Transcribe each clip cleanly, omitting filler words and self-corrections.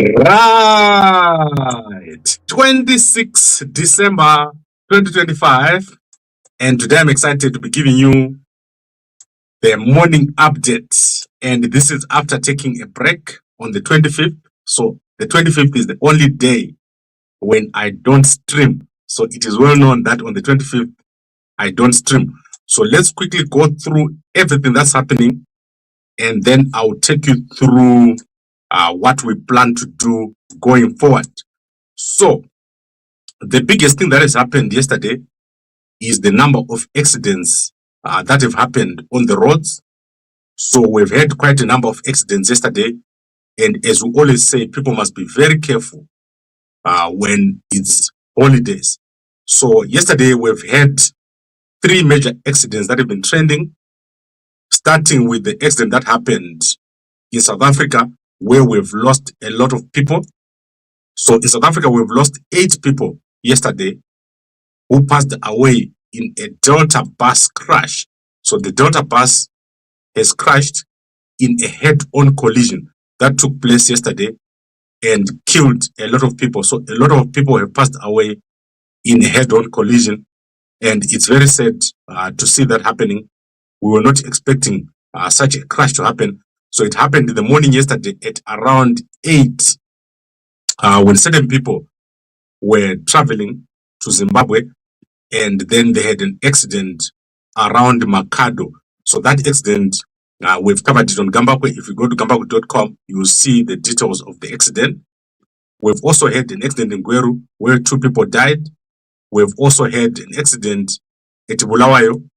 Right, 26 December 2025, and today I'm excited to be giving you the morning update, and this is after taking a break on the 25th. So the 25th is the only day when I don't stream. So it is well known that on the 25th I don't stream. So let's quickly go through everything that's happening, and then I'll take you through what we plan to do going forward. So the biggest thing that has happened yesterday is the number of accidents that have happened on the roads. So we've had quite a number of accidents yesterday, and as we always say, people must be very careful when it's holidays. So yesterday we've had 3 major accidents that have been trending, starting with the accident that happened in South Africa, where we've lost a lot of people. So in South Africa, we've lost 8 people yesterday who passed away in a Delta bus crash. So the Delta bus has crashed in a head-on collision that took place yesterday and killed a lot of people. So a lot of people have passed away in a head-on collision, and it's very sad to see that happening. We were not expecting such a crash to happen. So it happened in the morning yesterday at around 8 when certain people were traveling to Zimbabwe, and then they had an accident around Makado. So that accident, we've covered it on Gambakwe. If you go to gambakwe.com, you will see the details of the accident. We've also had an accident in Gweru where 2 people died. We've also had an accident at Bulawayo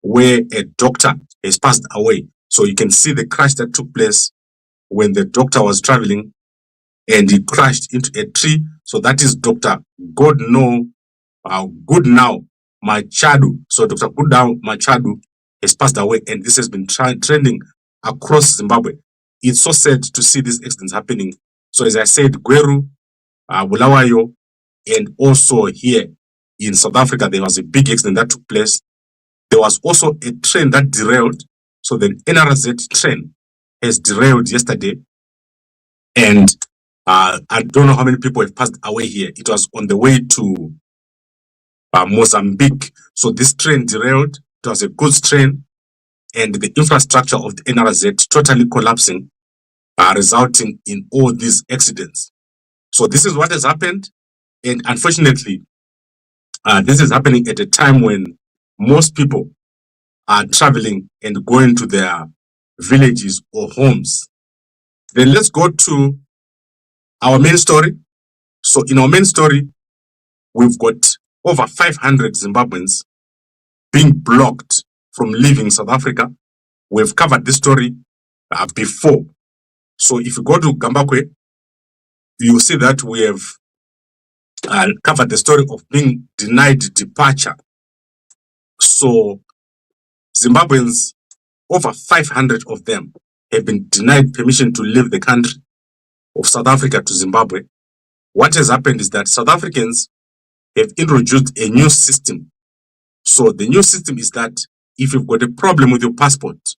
where a doctor has passed away. So you can see the crash that took place when the doctor was traveling and he crashed into a tree. So that is Dr. Goodnow Machadu. So Dr. Goodnow Machadu has passed away, and this has been trending across Zimbabwe. It's so sad to see these accidents happening. So as I said, Gweru, Bulawayo, and also here in South Africa, there was a big accident that took place. There was also a train that derailed. So the NRZ train has derailed yesterday, and I don't know how many people have passed away here. It was on the way to Mozambique. So this train derailed. It was a goods train, and the infrastructure of the NRZ totally collapsing, resulting in all these accidents. So this is what has happened, and unfortunately, this is happening at a time when most people are traveling and going to their villages or homes. Then let's go to our main story. So in our main story, we've got over 500 Zimbabweans being blocked from leaving South Africa. We've covered this story before. So if you go to Gambakwe, you'll see that we have covered the story of being denied departure. So Zimbabweans, over 500 of them, have been denied permission to leave the country of South Africa to Zimbabwe. What has happened is that South Africans have introduced a new system. So the new system is that if you've got a problem with your passport,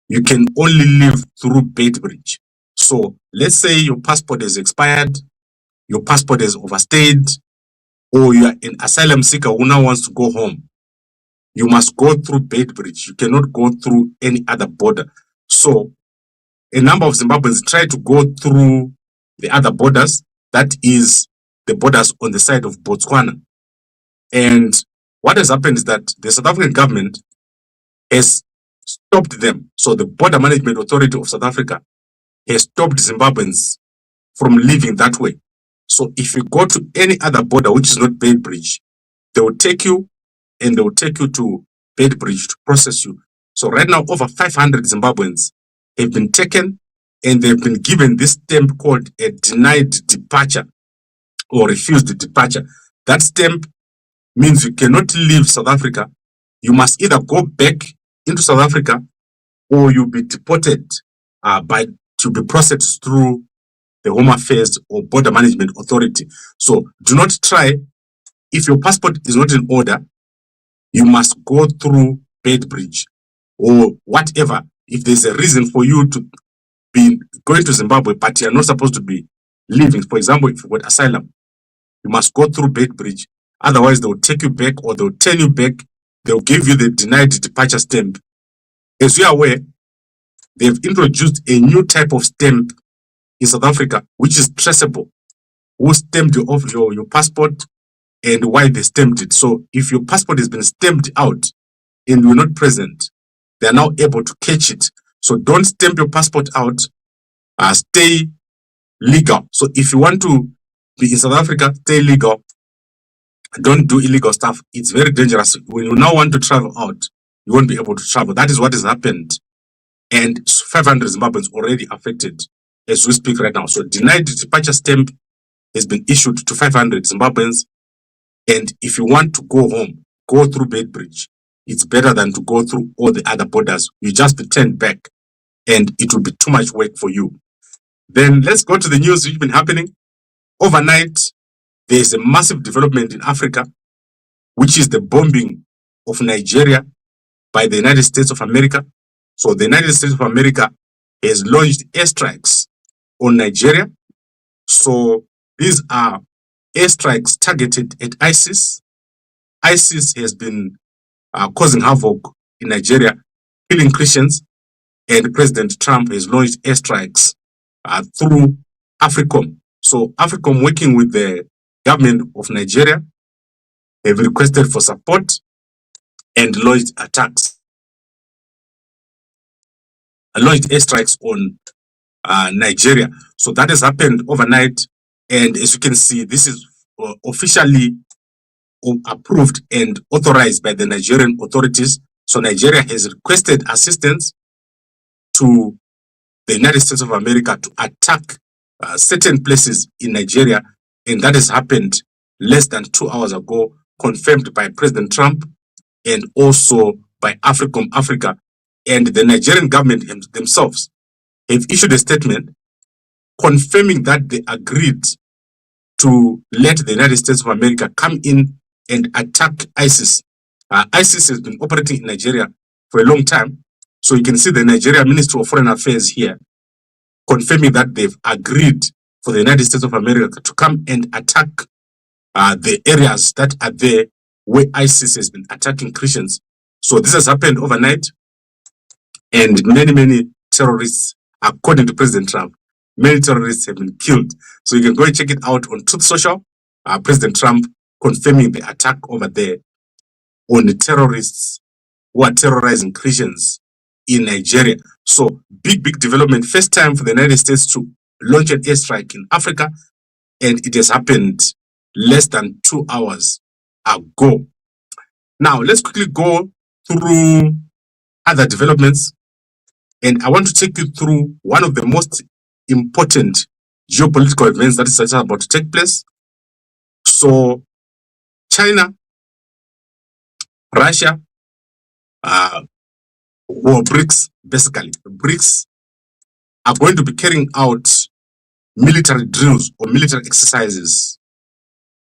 you can only leave through Beitbridge. So let's say your passport has expired, your passport has overstayed, or you are an asylum seeker who now wants to go home. You must go through Beitbridge. You cannot go through any other border. So a number of Zimbabweans try to go through the other borders, that is the borders on the side of Botswana. And what has happened is that the South African government has stopped them. So the Border Management Authority of South Africa has stopped Zimbabweans from leaving that way. So if you go to any other border which is not Beitbridge, they will take you and they will take you to Beitbridge to process you. So right now, over 500 Zimbabweans have been taken, and they've been given this stamp called a denied departure or refused departure. That stamp means you cannot leave South Africa. You must either go back into South Africa or you'll be deported to be processed through the Home Affairs or Border Management Authority. So do not try. If your passport is not in order, you must go through Beitbridge or whatever. If there's a reason for you to be going to Zimbabwe, but you're not supposed to be leaving. For example, if you got asylum, you must go through Beitbridge. Otherwise, they will take you back or they'll turn you back. They'll give you the denied departure stamp. As you are aware, they've introduced a new type of stamp in South Africa, which is traceable. Who stamped your passport and why they stamped it. So if your passport has been stamped out and you're not present, they are now able to catch it. So don't stamp your passport out. Stay legal. So if you want to be in South Africa, stay legal. Don't do illegal stuff. It's very dangerous. When you now want to travel out, you won't be able to travel. That is what has happened. And 500 Zimbabweans already affected as we speak right now. So denied departure stamp has been issued to 500 Zimbabweans. And if you want to go home, go through Beitbridge. It's better than to go through all the other borders. You just be turned back and it will be too much work for you. Then let's go to the news which has been happening. Overnight, there is a massive development in Africa, which is the bombing of Nigeria by the United States of America. So the United States of America has launched airstrikes on Nigeria. So these are airstrikes targeted at ISIS. ISIS has been causing havoc in Nigeria, killing Christians, and President Trump has launched airstrikes through AFRICOM. So AFRICOM, working with the government of Nigeria, have requested for support and launched attacks. Launched airstrikes on Nigeria. So that has happened overnight. And as you can see, this is officially approved and authorized by the Nigerian authorities. So Nigeria has requested assistance to the United States of America to attack certain places in Nigeria. And that has happened less than 2 hours ago, confirmed by President Trump and also by AFRICOM Africa. And the Nigerian government themselves have issued a statement confirming that they agreed to let the United States of America come in and attack ISIS. ISIS has been operating in Nigeria for a long time. So you can see the Nigeria Ministry of Foreign Affairs here confirming that they've agreed for the United States of America to come and attack the areas that are there where ISIS has been attacking Christians. So this has happened overnight, and many terrorists, according to President Trump, many terrorists have been killed. So you can go and check it out on Truth Social. President Trump confirming the attack over there on the terrorists who are terrorizing Christians in Nigeria. So big development. First time for the United States to launch an airstrike in Africa, and it has happened less than 2 hours ago. Now let's quickly go through other developments, and I want to take you through one of the most important geopolitical events that is about to take place. So China, Russia, or BRICS, basically, BRICS are going to be carrying out military drills or military exercises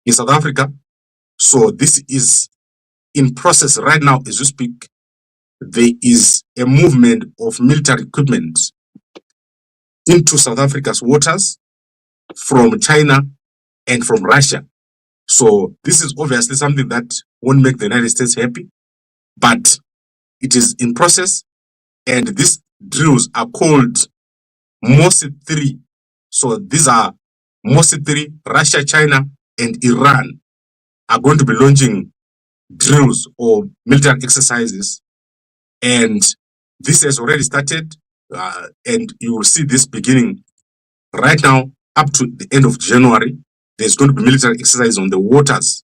in South Africa. So this is in process right now as we speak. There is a movement of military equipment into South Africa's waters from China and from Russia. So this is obviously something that won't make the United States happy, but it is in process, and these drills are called MOSI 3. So these are MOSI 3, Russia, China, and Iran are going to be launching drills or military exercises. And this has already started, and you will see this beginning right now up to the end of January. There's going to be military exercise on the waters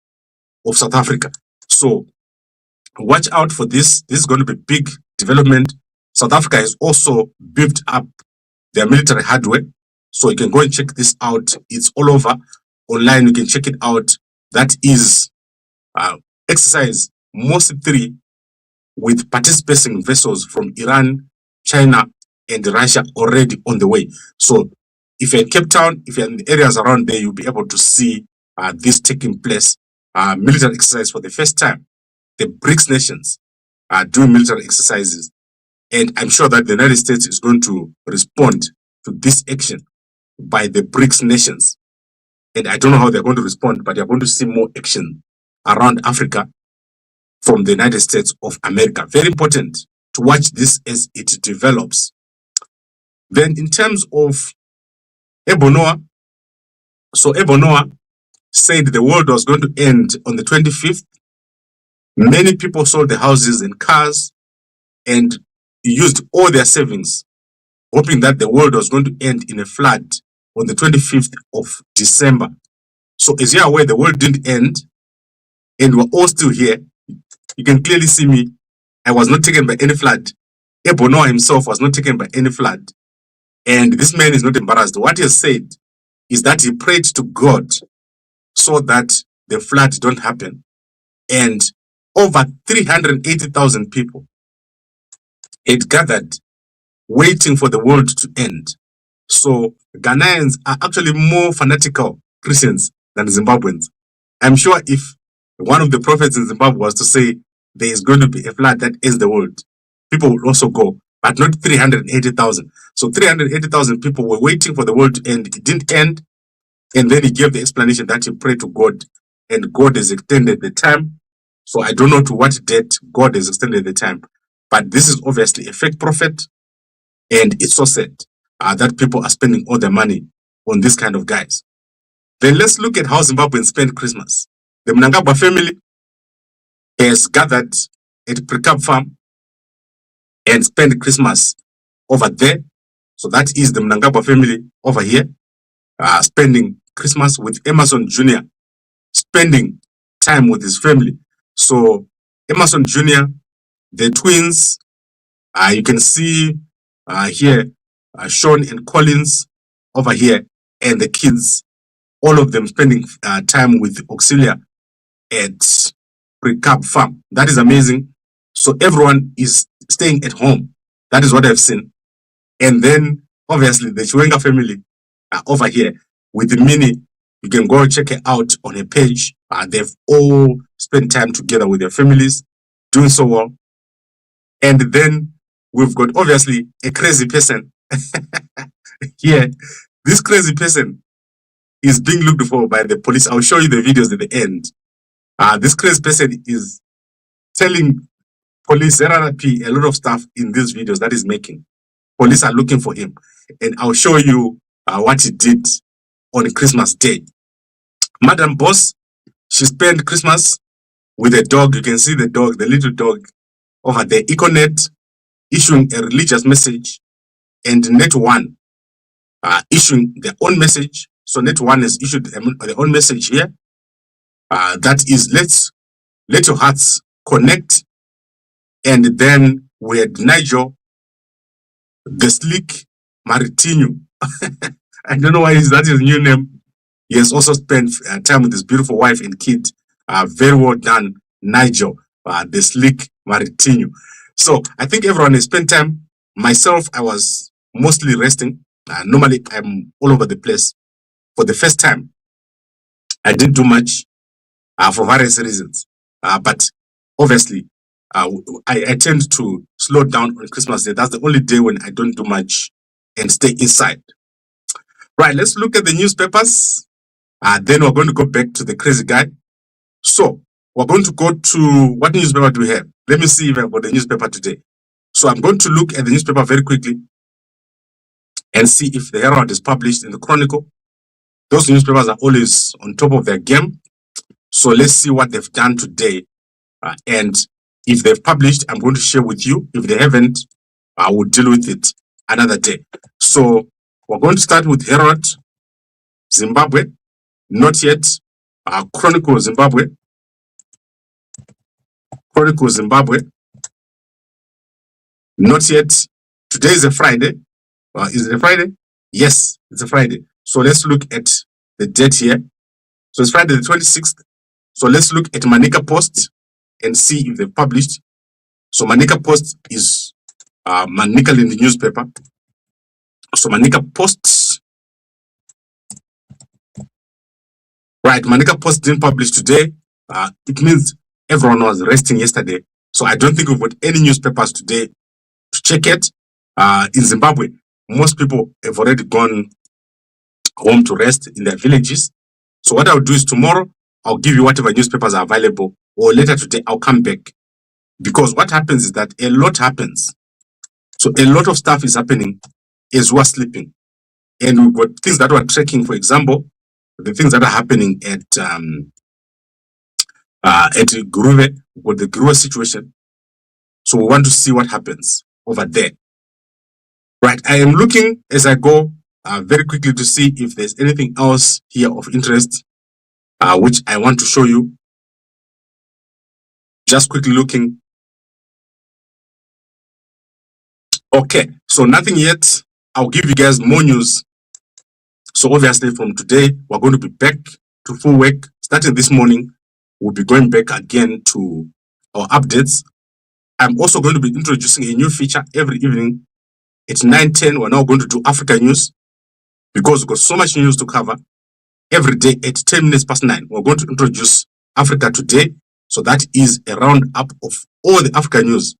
of South Africa. So watch out for this. This is going to be big development. South Africa has also built up their military hardware. So you can go and check this out. It's all over online. You can check it out. That is exercise MOSI 3 with participating vessels from Iran, China, and Russia already on the way. So if you're in Cape Town, if you're in the areas around there, you'll be able to see this taking place. Military exercise for the first time. The BRICS nations are doing military exercises. And I'm sure that the United States is going to respond to this action by the BRICS nations. And I don't know how they're going to respond, but you're going to see more action around Africa from the United States of America. Very important to watch this as it develops. Then in terms of Ebonoa, so Ebonoa said the world was going to end on the 25th. Many people sold their houses and cars and used all their savings, hoping that the world was going to end in a flood on the 25th of December. So as you're aware, the world didn't end and we're all still here. You can clearly see me. I was not taken by any flood. Ebonoa himself was not taken by any flood. And this man is not embarrassed. What he has said is that he prayed to God so that the flood don't happen. And over 380,000 people had gathered waiting for the world to end. So Ghanaians are actually more fanatical Christians than Zimbabweans. I'm sure if one of the prophets in Zimbabwe was to say there is going to be a flood that ends the world, people would also go, but not 380,000. So 380,000 people were waiting for the world to end. It didn't end. And then he gave the explanation that he prayed to God and God has extended the time. So I don't know to what date God has extended the time, but this is obviously a fake prophet. And it's so sad that people are spending all their money on this kind of guys. Then let's look at how Zimbabweans spend Christmas. The Mnangagwa family has gathered at Precab Farm and spent Christmas over there. So that is the Mnangagwa family over here, spending Christmas with Emerson Jr., spending time with his family. So Emerson Jr., the twins, you can see here, Sean and Collins over here, and the kids, all of them spending time with Auxilia at Precab Farm. That is amazing. So everyone is staying at home. That is what I've seen. And then obviously the Chiwenga family are over here with the Mini. You can go check it out on a page. They've all spent time together with their families, doing so well. And then we've got obviously a crazy person here. This crazy person is being looked for by the police. I'll show you the videos at the end. This crazy person is telling police, ZRP, a lot of stuff in these videos that he's making. Police are looking for him. And I'll show you what he did on Christmas Day. Madam Boss, she spent Christmas with a dog. You can see the dog, the little dog over there. Econet issuing a religious message, and Net One issuing their own message. So Net One has issued their own message here. That is, let your hearts connect. And then we had Nigel, the Slick Maritinho. I don't know why that is his new name. He has also spent time with his beautiful wife and kid. Very well done, Nigel, the Slick Maritinho. So I think everyone has spent time. Myself, I was mostly resting. Normally, I'm all over the place. For the first time, I didn't do much for various reasons. But obviously, I tend to slow down on Christmas Day. That's the only day when I don't do much and stay inside. Right, let's look at the newspapers. Then we're going to go back to the crazy guy. So we're going to go to, what newspaper do we have? Let me see if I've got the newspaper today. So I'm going to look at the newspaper very quickly and see if the Herald is published in the Chronicle. Those newspapers are always on top of their game. So let's see what they've done today. And if they've published, I'm going to share with you. If they haven't, I will deal with it another day. So we're going to start with Herald, Zimbabwe. Not yet. Chronicle Zimbabwe. Chronicle Zimbabwe. Not yet. Today is a Friday. Is it a Friday? Yes, it's a Friday. So let's look at the date here. So it's Friday the 26th. So let's look at Manica Post and see if they've published. So Manica Post is Manica in the newspaper. So Manica Post. Right, Manica Post didn't publish today. It means everyone was resting yesterday. So I don't think we've got any newspapers today to check it in Zimbabwe. most people have already gone home to rest in their villages. So what I'll do is tomorrow, I'll give you whatever newspapers are available, or later today, I'll come back. Because what happens is that a lot happens. So a lot of stuff is happening as we're sleeping. And we've got things that we're tracking, for example, the things that are happening at Guruve, we've got the Guruve situation. So we want to see what happens over there. Right, I am looking as I go very quickly to see if there's anything else here of interest, which I want to show you. Just quickly looking. Okay, so nothing yet. I'll give you guys more news. So obviously from today, we're going to be back to full work. Starting this morning, we'll be going back again to our updates. I'm also going to be introducing a new feature every evening. It's 9:10. We're now going to do Africa news because we've got so much news to cover. Every day at 10 minutes past 9, we're going to introduce Africa Today. So that is a roundup of all the Africa news,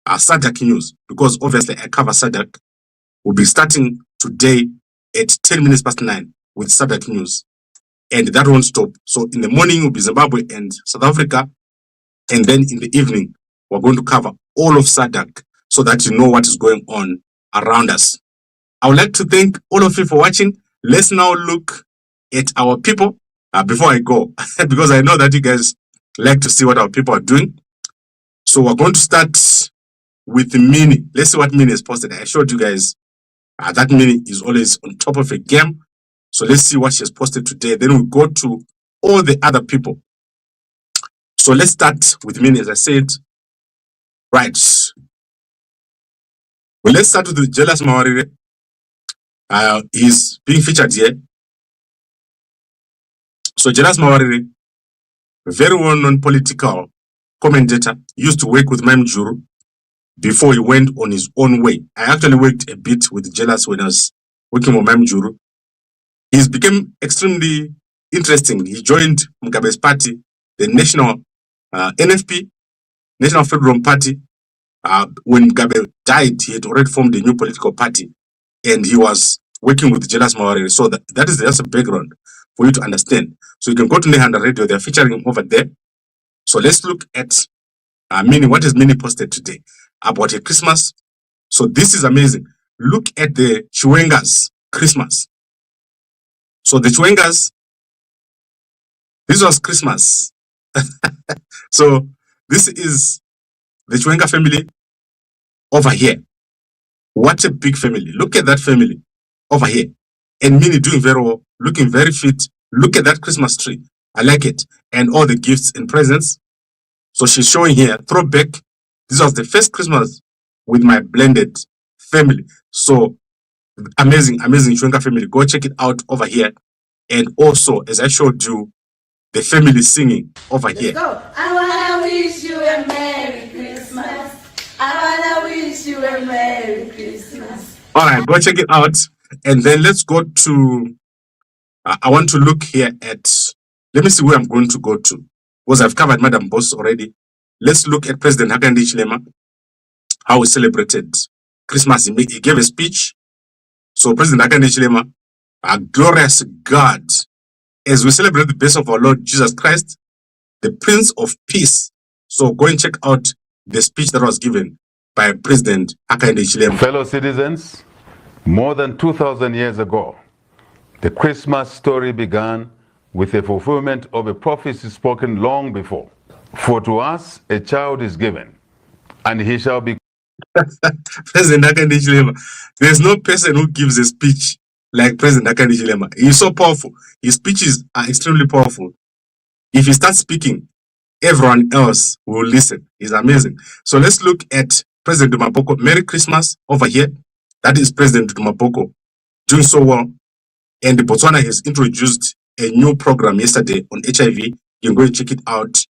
SADC news, because obviously I cover SADC. We'll be starting today at 10 minutes past 9 with SADC news. And that won't stop. So in the morning will be Zimbabwe and South Africa. And then in the evening, we're going to cover all of SADC so that you know what is going on around us. I would like to thank all of you for watching. Let's now look at our people before I go, because I know that you guys like to see what our people are doing. So we're going to start with Mini. Let's see what Mini has posted. I showed you guys that Mini is always on top of a game. So let's see what she has posted today. Then we'll go to all the other people. So let's start with Mini, as I said. Right. Well, let's start with the Jealous Mawarire. He's being featured here. So Jealous Mawarire, very well-known political commentator, used to work with Mamjuru before he went on his own way. I actually worked a bit with Jealous when I was working with Mamjuru. He's become extremely interesting. He joined Mugabe's party, the National NFP, National Federal Party. When Mugabe died, he had already formed a new political party, and he was working with Jealous Mawarire. So that is just a background for you to understand. So you can go to Nehanda Radio, they're featuring him over there. So let's look at Mini. What is Mini posted today about a Christmas? So this is amazing. Look at the Chiwenga's Christmas. So the Chiwenga's, this was Christmas. So this is the Chiwenga family over here. What a big family. Look at that family over here. And Mini doing very well, looking very fit. Look at that Christmas tree. I like it. And all the gifts and presents. So she's showing here, throwback. This was the first Christmas with my blended family. So amazing, amazing Chiwenga family. Go check it out over here. And also, as I showed you, the family singing over here. Go. I wanna wish you a Merry Christmas. I wanna wish you a Merry Christmas. All right, go check it out. And then let's go to, I want to look here at, let me see where I'm going to go to. Because I've covered Madam Boss already. Let's look at President Hakainde Hichilema, how he celebrated Christmas. He gave a speech. So President Hakainde Hichilema, a glorious God, as we celebrate the birth of our Lord Jesus Christ, the Prince of Peace. So go and check out the speech that was given by President Hakainde Hichilema. Fellow citizens, more than 2,000 years ago, the Christmas story began with the fulfillment of a prophecy spoken long before. For to us a child is given, and he shall be President Hakainde Hichilema. There's no person who gives a speech like President Hakainde Hichilema. He's so powerful. His speeches are extremely powerful. If he starts speaking, everyone else will listen. He's amazing. So let's look at President Dumapoko. Merry Christmas over here. That is President Dumapoko doing so well. And Botswana has introduced a new program yesterday on HIV. You can go and check it out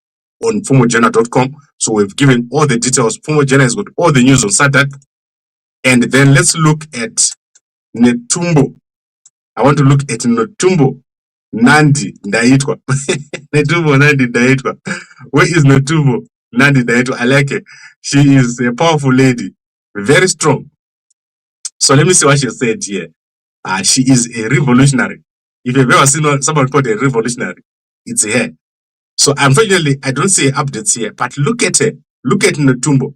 on fumojena.com. So we've given all the details. Fumojena has got all the news on SADC. And then let's look at Netumbo. I want to look at Netumbo Nandi Ndaitwa. Netumbo Nandi Ndaitwa. Where is Netumbo Nandi Ndaitwa? I like it. She is a powerful lady, very strong. So let me see what she said here. She is a revolutionary. If you've ever seen someone called a revolutionary, it's her. So unfortunately, I don't see updates here, but look at her. Look at Netumbo.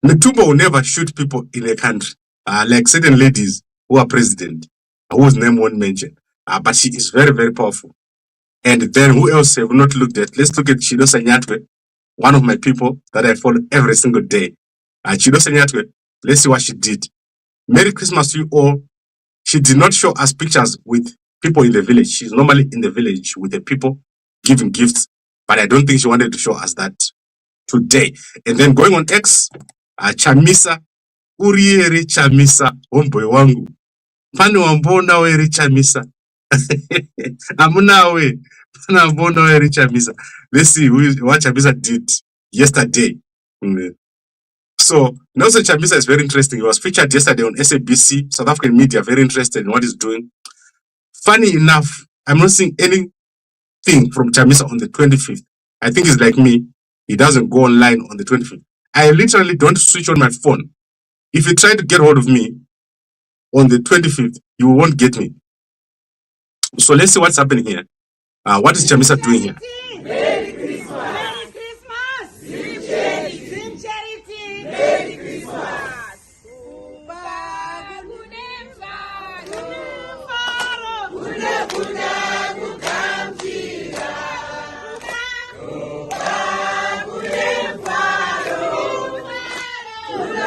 Netumbo will never shoot people in a country, like certain ladies who are president, whose name won't mention. But she is very, very powerful. And then who else have not looked at? Let's look at Chido Sanyatwe, one of my people that I follow every single day. Chido Sanyatwe, let's see what she did. Merry Christmas to you all. She did not show us pictures with people in the village. She's normally in the village with the people giving gifts, but I don't think she wanted to show us that today. And then going on X, Chamisa, Uriere Chamisa, homeboy wangu. Pani wambona weri Chamisa. Amuna we, pani wambona weri Chamisa. Let's see what Chamisa did yesterday. So Nelson Chamisa is very interesting. He was featured yesterday on SABC, South African media, very interested in what he's doing. Funny enough, I'm not seeing anything from Chamisa on the 25th. I think he's like me. He doesn't go online on the 25th. I literally don't switch on my phone. If you try to get hold of me on the 25th, you won't get me. So let's see what's happening here. What is Chamisa doing here? Merry Christmas! Merry Christmas! Zim Charity! Merry Christmas!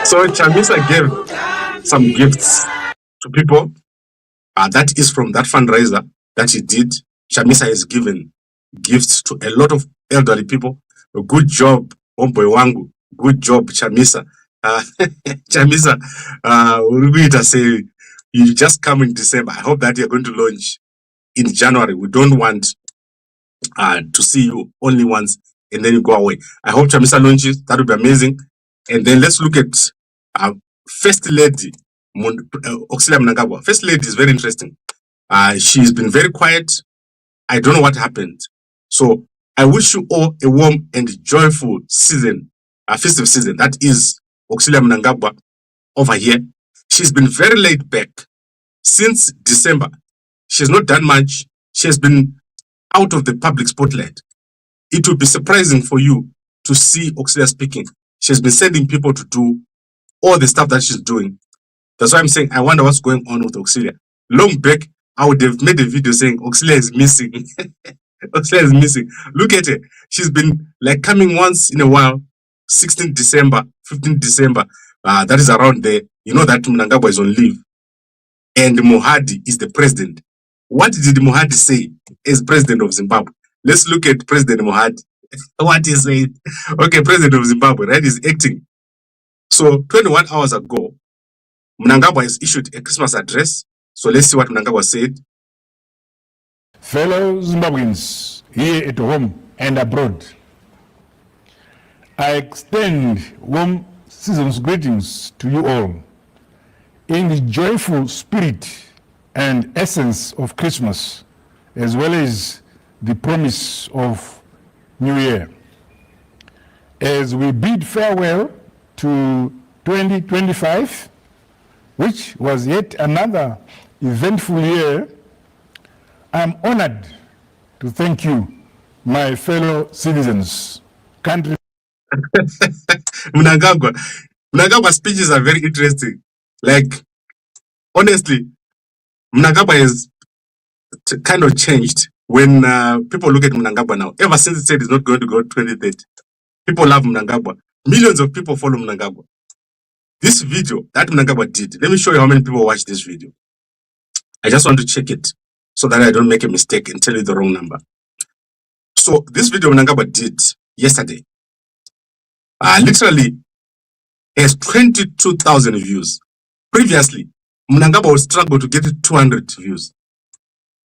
So Chamisa gave some gifts to people. That is from that fundraiser that he did. Chamisa has given gifts to a lot of elderly people. Good job, homeboy wangu. Good job, Chamisa. Chamisa, we say you just come in December. I hope that you're going to launch in January. We don't want to see you only once and then you go away. I hope Chamisa launches. That would be amazing. And then let's look at First Lady Auxilia Mnangagwa. First Lady is very interesting. She's been very quiet. I don't know what happened. So I wish you all a warm and joyful season, festive season. That is Auxilia Mnangagwa over here. She's been very laid back since December. She's not done much. She has been out of the public spotlight. It would be surprising for you to see Auxilia speaking. She's been sending people to do all the stuff that she's doing. That's why I'm saying I wonder what's going on with Auxilia. Long back, I would have made a video saying Auxilia is missing. Auxilia is missing. Look at her. She's been like coming once in a while. 16th December, 15th December. That is around there. You know that Mnangagwa is on leave. And Mohadi is the president. What did Mohadi say as president of Zimbabwe? Let's look at President Mohadi. What he said. Okay, president of Zimbabwe, right? He's acting. So 21 hours ago, Mnangagwa has issued a Christmas address. So let's see what Mnangagwa said. Fellow Zimbabweans here at home and abroad, I extend warm season's greetings to you all in the joyful spirit and essence of Christmas, as well as the promise of New Year. As we bid farewell to 2025, which was yet another eventful year, I'm honored to thank you, my fellow citizens, country. Mnangagwa's speeches are very interesting. Like, honestly, Mnangagwa has kind of changed when people look at Mnangagwa now. Ever since he said he's not going to go 2030, people love Mnangagwa. Millions of people follow Mnangagwa. This video that Mnangagwa did, let me show you how many people watched this video. I just want to check it so that I don't make a mistake and tell you the wrong number. So this video Mnangagwa did yesterday, literally has 22,000 views. Previously, Mnangagwa would struggle to get 200 views.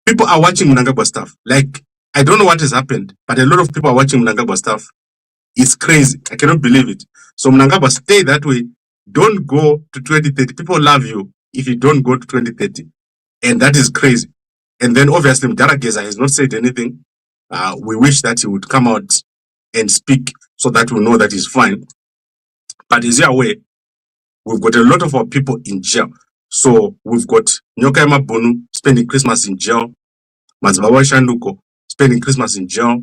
People are watching Mnangagwa stuff. Like, I don't know what has happened, but a lot of people are watching Mnangagwa stuff. It's crazy. I cannot believe it. So Mnangagwa, stay that way. Don't go to 2030. People love you if you don't go to 2030. And that is crazy. And then obviously Mdara Geza has not said anything. We wish that he would come out and speak so that we know that he's fine. But is he aware? we've got a lot of our people in jail. So we've got Nyoka Mabunu spending Christmas in jail, Mazibawa Shanduko spending Christmas in jail.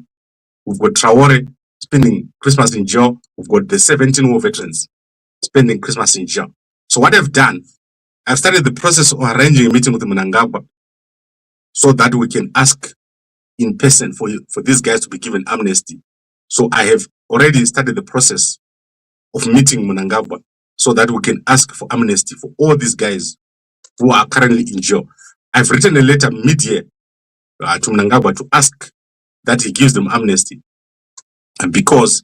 We've got Traore spending Christmas in jail. We've got the 17 war veterans spending Christmas in jail. So what I've done, I've started the process of arranging a meeting with the Mnangagwa so that we can ask in person for these guys to be given amnesty. So I have already started the process of meeting Mnangagwa so that we can ask for amnesty for all these guys who are currently in jail. I've written a letter mid-year to Mnangagwa to ask that he gives them amnesty. And because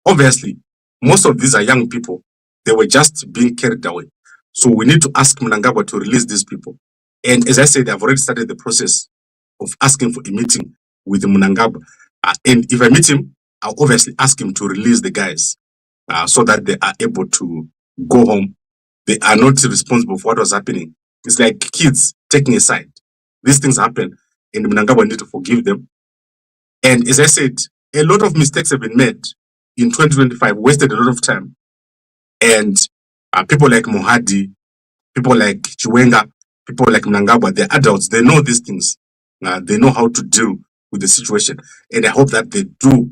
obviously most of these are young people, they were just being carried away. So we need to ask Mnangagwa to release these people. And as I said, I've already started the process of asking for a meeting with Mnangagwa. And if I meet him, I'll obviously ask him to release the guys so that they are able to go home. They are not responsible for what was happening. It's like kids taking a side. These things happen and Mnangagwa need to forgive them. And as I said, a lot of mistakes have been made in 2025, wasted a lot of time. And people like Mohadi, people like Chiwenga, people like Mnangagwa, they're adults, they know these things. They know how to deal with the situation. And I hope that they do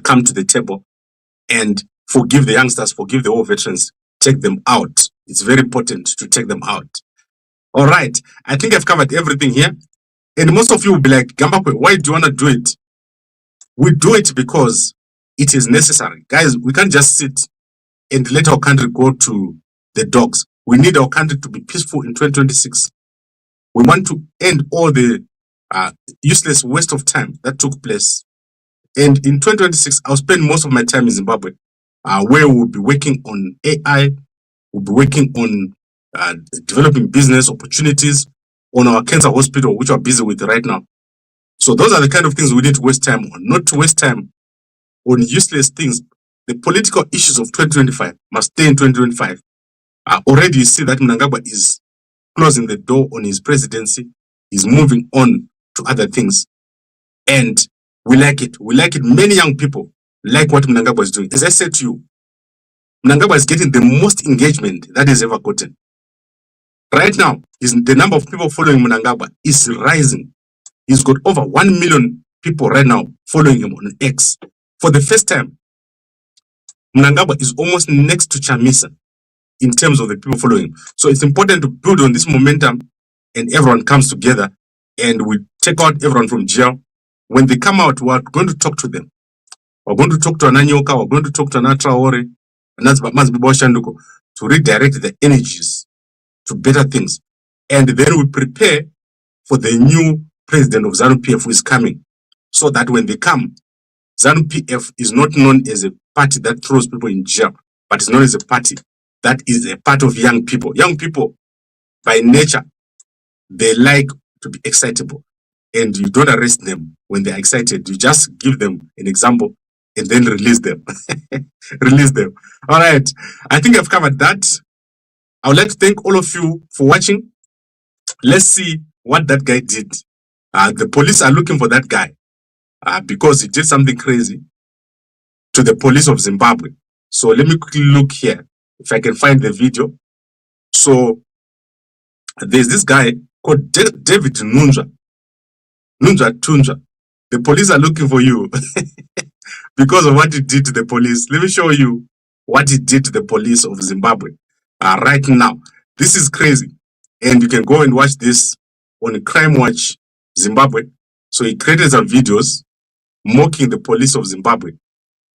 come to the table and forgive the youngsters, forgive the war veterans, take them out. It's very important to take them out. All right, I think I've covered everything here. And most of you will be like, Gambakwe, why do you want to do it? We do it because it is necessary. Guys, we can't just sit and let our country go to the dogs. We need our country to be peaceful in 2026. We want to end all the useless waste of time that took place. And in 2026, I'll spend most of my time in Zimbabwe, where we'll be working on AI, we'll be working on developing business opportunities, on our cancer hospital, which we're busy with right now. So those are the kind of things we need to waste time on, not to waste time on useless things. The political issues of 2025 must stay in 2025. Already you see that Mnangagwa is closing the door on his presidency. He's moving on to other things. And we like it. We like it. Many young people like what Mnangagwa is doing. As I said to you, Mnangagwa is getting the most engagement that he's ever gotten. Right now, the number of people following Mnangagwa is rising. He's got over 1 million people right now following him on X. For the first time, Mnangagwa is almost next to Chamisa in terms of the people following him. So it's important to build on this momentum and everyone comes together and we take out everyone from jail. When they come out, we're going to talk to them. We're going to talk to Ananyoka, we're going to talk to Anatraore, and that's Mazibawa Shanduko, to redirect the energies to better things. And then we prepare for the new president of ZANU-PF who is coming, so that when they come, ZANU-PF is not known as a party that throws people in jail, but it's known as a party that is a part of young people. Young people, by nature, they like to be excitable. And you don't arrest them when they're excited. You just give them an example and then release them. Release them. All right. I think I've covered that. I would like to thank all of you for watching. Let's see what that guy did. The police are looking for that guy because he did something crazy to the police of Zimbabwe. So let me quickly look here if I can find the video. So there's this guy called David Nunja. Nunja Tunja. The police are looking for you because of what he did to the police. Let me show you what he did to the police of Zimbabwe right now. This is crazy. And you can go and watch this on Crime Watch Zimbabwe. So he created some videos mocking the police of Zimbabwe.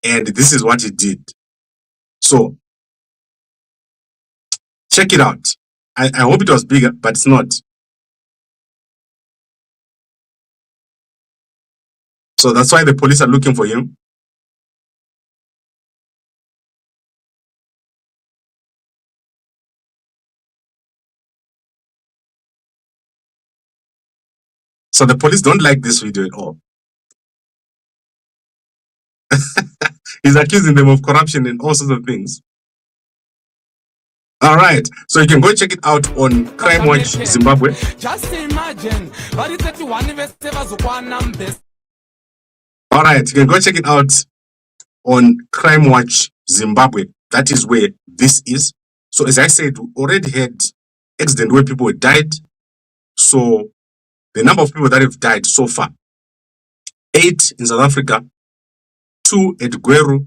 And this is what he did. So check it out. I hope it was bigger, but it's not. So that's why the police are looking for him. So the police don't like this video at all. He's accusing them of corruption and all sorts of things. All right, so you can go check it out on Crime Watch Zimbabwe. Just imagine. All right, you can go check it out on Crime Watch Zimbabwe. that is where this is. So as I said, we already had accident where people died. So the number of people that have died so far, 8 in South Africa, 2 at Gweru,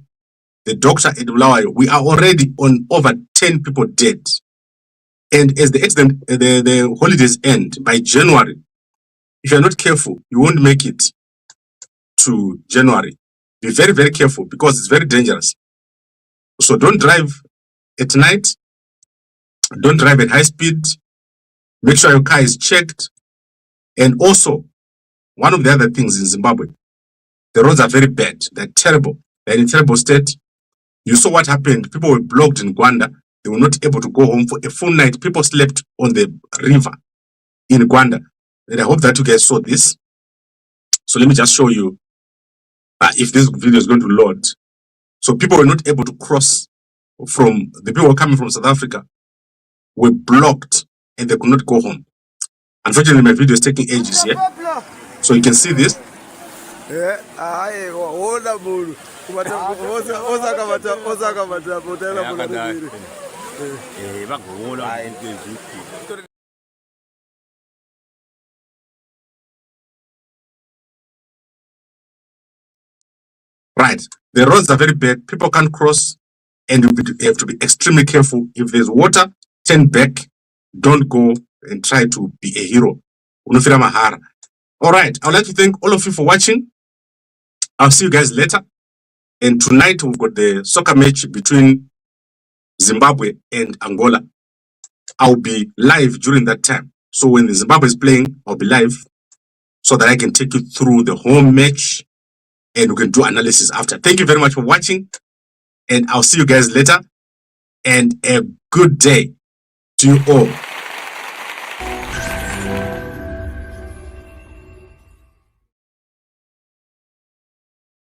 the doctor at Bulawayo. We are already on over 10 people dead. And as the accident, the holidays end by January, if you're not careful, you won't make it to January. Be very, very careful because it's very dangerous. So don't drive at night. Don't drive at high speed. Make sure your car is checked. And also, one of the other things in Zimbabwe, the roads are very bad. They're terrible. They're in a terrible state. You saw what happened. People were blocked in Gwanda. They were not able to go home for a full night. People slept on the river in Gwanda. And I hope that you guys saw this. So let me just show you if this video is going to load. So people were not able to cross from, the people coming from South Africa were blocked and they could not go home. Unfortunately, my video is taking ages here. So you can see this. Right. The roads are very bad. People can't cross and you have to be extremely careful. If there's water, turn back. Don't go and try to be a hero. All right. I would like to thank all of you for watching. I'll see you guys later. And tonight we've got the soccer match between Zimbabwe and Angola. I'll be live during that time. So when the Zimbabwe is playing, I'll be live so that I can take you through the home match and we can do analysis after. Thank you very much for watching. And I'll see you guys later. And a good day to you all.